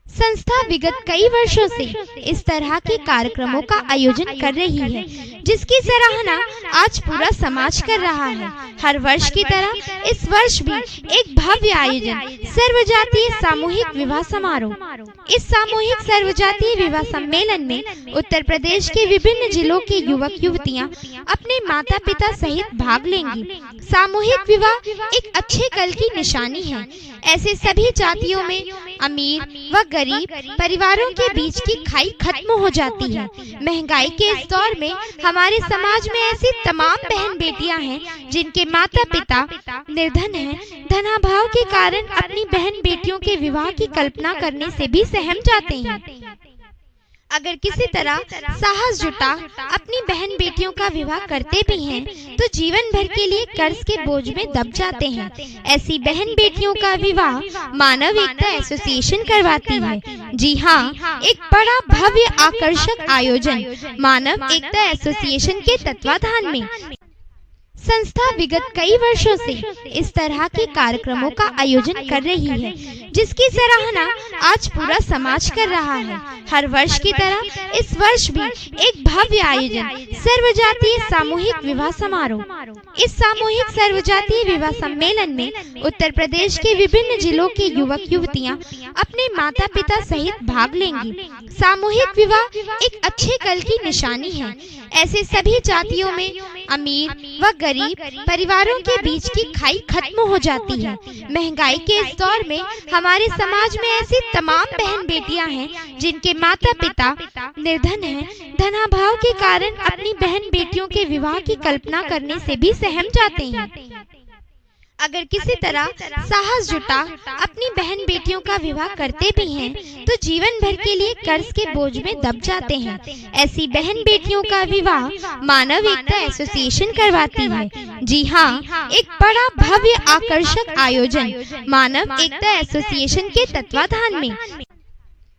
संस्था विगत कई वर्षों से इस तरह के कार्यक्रमों का आयोजन कर रही है, जिसकी सराहना आज पूरा समाज कर रहा है। हर वर्ष की तरह इस वर्ष भी एक भव्य आयोजन सर्वजातीय सामूहिक विवाह समारोह। इस सामूहिक सर्वजातीय विवाह सम्मेलन में उत्तर प्रदेश के विभिन्न जिलों के युवक युवतियां अपने माता पिता सहित भाग लेंगी। सामूहिक विवाह एक अच्छे कल की निशानी है। ऐसे सभी जातियों में अमीर व गरीब परिवारों के बीच की खाई खत्म हो जाती है। महंगाई के इस दौर में हमारे समाज में ऐसी तमाम बहन बेटियां हैं जिनके माता पिता निर्धन हैं। धनाभाव के कारण अपनी बहन बेटियों के विवाह की कल्पना करने से भी सहम जाते हैं। अगर किसी तरह साहस जुटा अपनी बहन बेटियों का विवाह करते भी हैं, तो जीवन भर के लिए कर्ज के बोझ में दब जाते हैं। ऐसी बहन बेटियों का विवाह मानव एकता एसोसिएशन करवाती है। जी हाँ, एक बड़ा भव्य आकर्षक आयोजन मानव एकता एसोसिएशन के तत्वाधान में संस्था विगत कई वर्षों से इस तरह के कार्यक्रमों का आयोजन कर रही है, जिसकी सराहना आज पूरा समाज कर रहा है। हर वर्ष की तरह इस वर्ष भी एक भव्य आयोजन सर्वजातीय सामूहिक विवाह समारोह। इस सामूहिक सर्वजातीय विवाह सम्मेलन में उत्तर प्रदेश के विभिन्न जिलों के युवक युवतियां अपने माता पिता सहित भाग लेंगी। सामूहिक विवाह एक अच्छे कल की निशानी है। ऐसे सभी जातियों में अमीर व गरीब परिवारों के बीच की खाई खत्म हो जाती है। महंगाई के इस दौर में हमारे समाज में ऐसी तमाम बहन बेटियां हैं जिनके माता पिता निर्धन हैं। धनाभाव के कारण अपनी बहन बेटियों के विवाह की कल्पना करने से भी सहम जाते हैं। अगर किसी तरह साहस जुटा अपनी बहन बेटियों का विवाह करते भी हैं, तो जीवन भर के लिए कर्ज के बोझ में दब जाते हैं। ऐसी बहन बेटियों का विवाह मानव एकता एसोसिएशन करवाती है। जी हाँ, एक बड़ा भव्य आकर्षक आयोजन मानव एकता एसोसिएशन के तत्वाधान में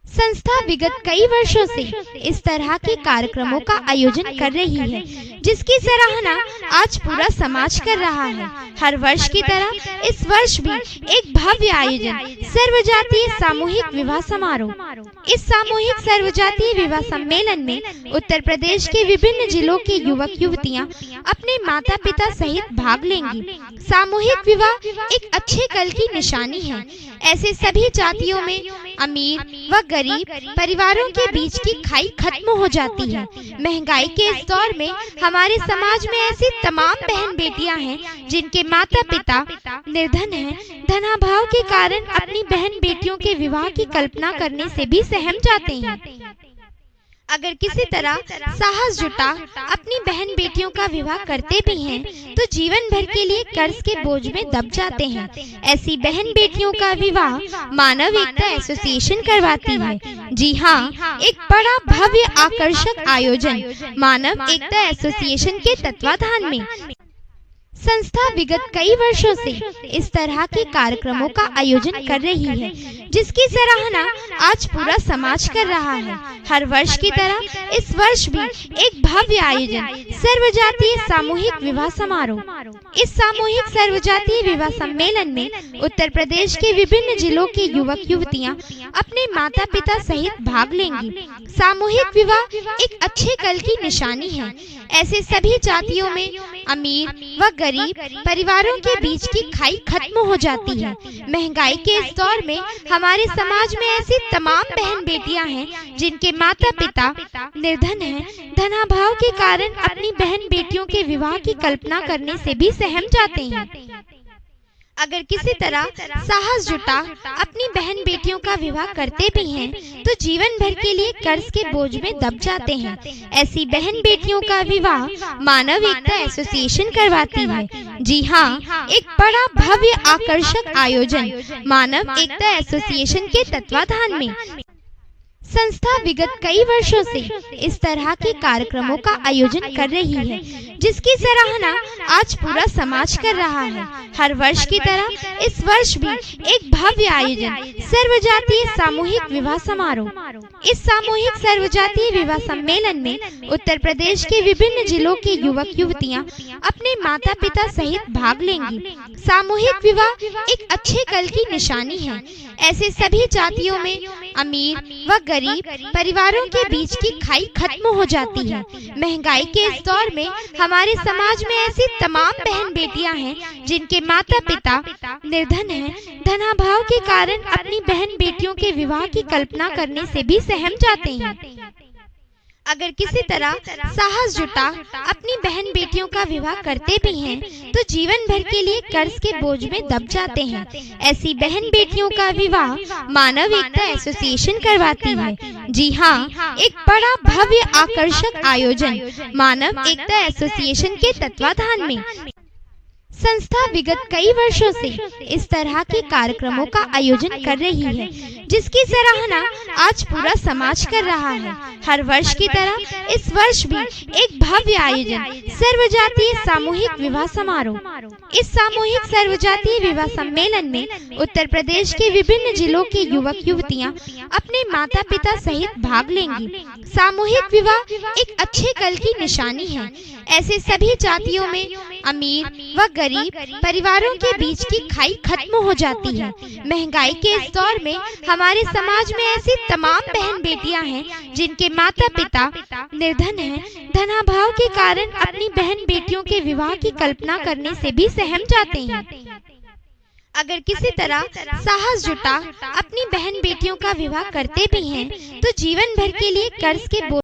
संस्था विगत कई वर्षों से इस तरह के कार्यक्रमों का आयोजन कर रही है, जिसकी सराहना आज पूरा समाज कर रहा है। हर वर्ष की तरह इस वर्ष भी एक भव्य आयोजन सर्वजातीय सामूहिक विवाह समारोह। इस सामूहिक सर्वजातीय विवाह सम्मेलन में उत्तर प्रदेश के विभिन्न जिलों के युवक युवतियां अपने माता पिता सहित भाग लेंगी। सामूहिक विवाह एक अच्छे कल की निशानी है। ऐसे सभी जातियों में अमीर व गरीब परिवारों के बीच की खाई खत्म हो जाती है। महंगाई के इस दौर में हमारे समाज में ऐसी तमाम बहन बेटियां हैं जिनके माता पिता निर्धन हैं। धनाभाव के कारण अपनी बहन बेटियों के विवाह की कल्पना करने से भी सहम जाते हैं। अगर किसी तरह साहस जुटा अपनी बहन बेटियों का विवाह करते भी हैं, तो जीवन भर के लिए कर्ज के बोझ में दब जाते हैं। ऐसी बहन बेटियों का विवाह मानव एकता एसोसिएशन करवाती है। जी हाँ, एक बड़ा भव्य आकर्षक आयोजन मानव एकता एसोसिएशन के तत्वाधान में संस्था विगत कई वर्षों से इस तरह के कार्यक्रमों का आयोजन कर रही है, जिसकी सराहना आज पूरा समाज कर रहा है। हर वर्ष की तरह इस वर्ष भी एक भव्य आयोजन सर्वजातीय सामूहिक विवाह समारोह। इस सामूहिक सर्वजातीय विवाह सम्मेलन में उत्तर प्रदेश के विभिन्न जिलों के युवक युवतियां अपने माता पिता सहित भाग लेंगी। सामूहिक विवाह एक अच्छे कल की निशानी है। ऐसे सभी जातियों में अमीर व गरीब परिवारों के बीच की खाई खत्म हो जाती है। महंगाई के इस दौर में हमारे समाज में ऐसी तमाम बहन बेटियां हैं जिनके माता पिता निर्धन हैं। धनाभाव के कारण अपनी बहन बेटियों के विवाह की कल्पना करने से भी सहम जाते हैं। अगर किसी तरह साहस जुटा अपनी बहन बेटियों का विवाह करते भी हैं, तो जीवन भर के लिए कर्ज के बोझ में दब जाते हैं। ऐसी बहन बेटियों का विवाह मानव एकता एसोसिएशन करवाती है। जी हाँ, एक बड़ा भव्य आकर्षक आयोजन मानव एकता एसोसिएशन के तत्वाधान में संस्था विगत कई वर्षों से इस तरह के कार्यक्रमों का आयोजन कर रही है, जिसकी सराहना आज पूरा समाज कर रहा है। हर वर्ष की तरह इस वर्ष भी एक भव्य आयोजन सर्वजातीय सामूहिक विवाह समारोह। इस सामूहिक सर्वजातीय विवाह सम्मेलन में उत्तर प्रदेश के विभिन्न जिलों के युवक युवतियां अपने माता पिता सहित भाग लेंगी। सामूहिक विवाह एक अच्छे कल की निशानी है। ऐसे सभी जातियों में अमीर व गरीब परिवारों के बीच की खाई खत्म हो जाती है। महंगाई के इस दौर में हमारे समाज में ऐसी तमाम बहन बेटियां हैं जिनके माता पिता निर्धन हैं। धनाभाव के कारण अपनी बहन बेटियों के विवाह की कल्पना करने से भी सहम जाते हैं। अगर किसी तरह साहस जुटा अपनी बहन बेटियों का विवाह करते भी हैं, तो जीवन भर के लिए कर्ज के बोझ में दब जाते हैं। ऐसी बहन बेटियों का विवाह मानव एकता एसोसिएशन करवाती है। जी हाँ, एक बड़ा भव्य आकर्षक आयोजन मानव एकता एसोसिएशन के तत्वाधान में। संस्था विगत कई वर्षों से इस तरह के कार्यक्रमों का आयोजन कर रही है, जिसकी सराहना आज पूरा समाज कर रहा है। हर वर्ष की तरह इस वर्ष भी एक भव्य आयोजन सर्वजातीय सामूहिक विवाह समारोह। इस सामूहिक सर्वजातीय विवाह सम्मेलन में उत्तर प्रदेश के विभिन्न जिलों के युवक युवतियां अपने माता पिता सहित भाग लेंगी। सामूहिक विवाह एक अच्छे कल की निशानी है। ऐसे सभी जातियों में अमीर व गरीब परिवारों के बीच की खाई खत्म हो जाती है। महंगाई के इस दौर में हमारे समाज में ऐसी तमाम बहन बेटियां हैं जिनके माता पिता निर्धन हैं। धनाभाव के कारण अपनी बहन बेटियों के विवाह की कल्पना करने से भी सहम जाते हैं। अगर किसी तरह साहस जुटा अपनी बहन बेटियों का विवाह करते भी हैं, तो जीवन भर के लिए कर्ज के बोझ